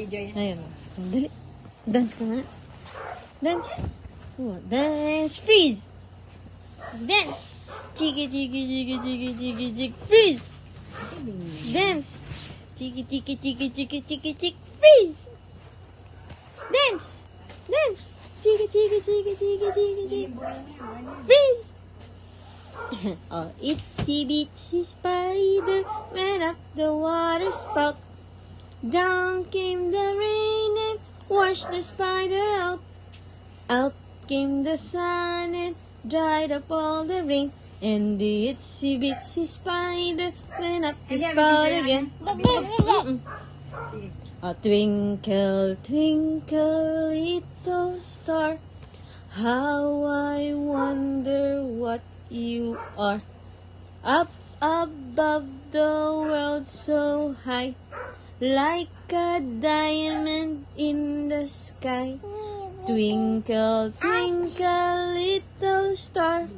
Ayun. Dali. Dance ka nga. Dance. Oh, dance. Freeze. Dance. Chiki, chiki, chiki, chiki, chiki, chiki. Freeze. Dance. Chiki, chiki, chiki, chiki, chiki, chiki. Freeze. Dance. Dance. Chiki, chiki, chiki, chiki, chiki, chiki. Freeze. Oh, itsy bitsy spider went up the water spout. Down came the rain and washed the spider out. Out came the sun and dried up all the rain. And the itsy bitsy spider went up the spout again. A twinkle, twinkle, little star, how I wonder what you are. Up above the world so high, like a diamond in the sky. Twinkle, twinkle, little star,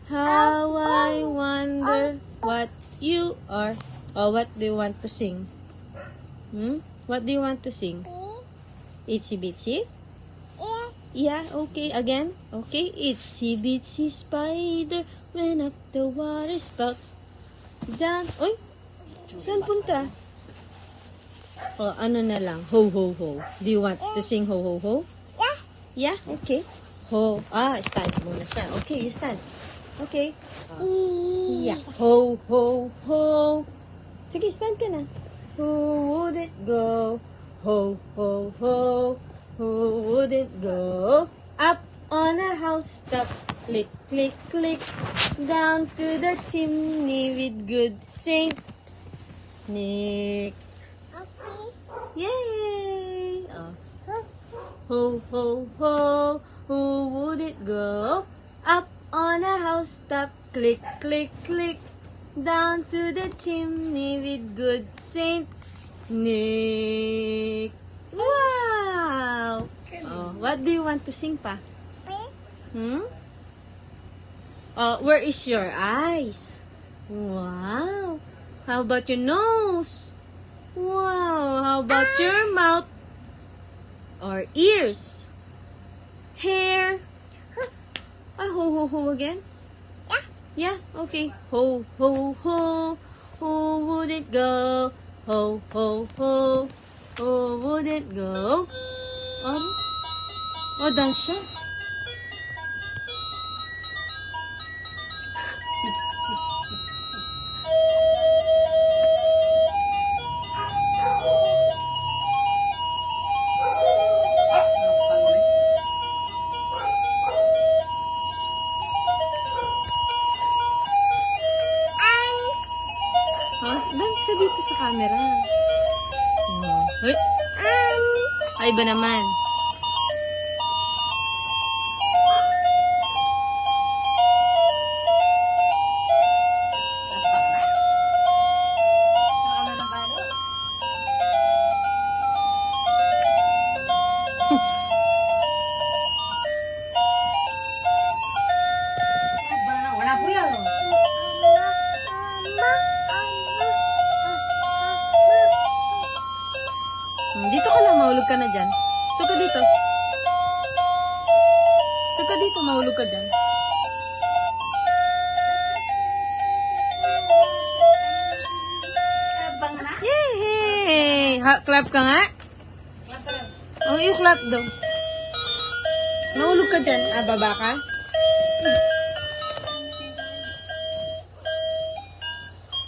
how I wonder what you are. Oh, what do you want to sing? What do you want to sing? Itsy bitsy? Yeah, okay. Again? Okay. Itsy bitsy spider went up the water spout. Down. Oy! Saan punta? Oh, ano na lang. Ho, ho, ho. Do you want to sing ho, ho, ho? Yeah, okay. Ho. Stand muna siya. Okay, you stand. Okay. Yeah. Ho, ho, ho. Sige, stand ka na. Who would it go? Ho, ho, ho. Who would it go? Up on a housetop. Click, click, click. Down to the chimney with good Saint Nick. Yay! Oh. Ho, ho, ho. Who would it go? Up on a housetop. Click, click, click. Down to the chimney with good Saint Nick. Wow! Oh, what do you want to sing pa? Where is your eyes? Wow! How about your nose? Wow! How about your mouth? Or ears? Hair? Ho, ho, ho again? Yeah, okay. Ho, ho, ho. Who would it go? Ho, ho, ho. Who would it go? Dance siya. Dance ka dito sa camera. Ay ba naman? Wala po yan. Dito ka lang, mahulog ka na dyan. Suka dito. Suka dito, mahulog ka dyan. Yay! Clap ka nga. Oh, you clap daw. Mahulog ka dyan. Baba ka?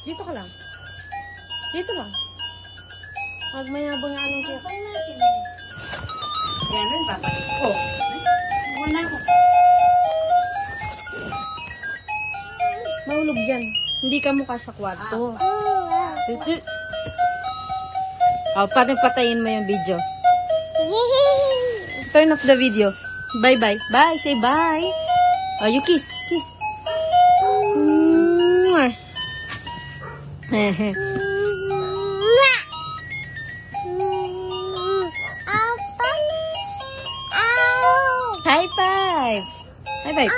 Dito ka lang. Dito lang. Huwag mayabang nga anong kaya. Ganun ba? Oh. Wala ko. Mahulog dyan. Hindi ka mukha sa kwarto. Patayin mo yung video. Turn off the video. Bye-bye. Bye. Say bye. You kiss. Kiss. Hehe. High five. High five.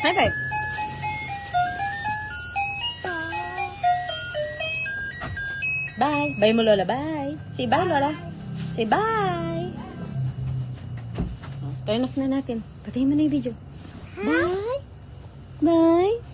High five. Bye. Bye mo, Lola. Bye. Say bye, Lola. Say bye! Oh, turn off na natin. Patayin mo na yung video. Bye! Bye!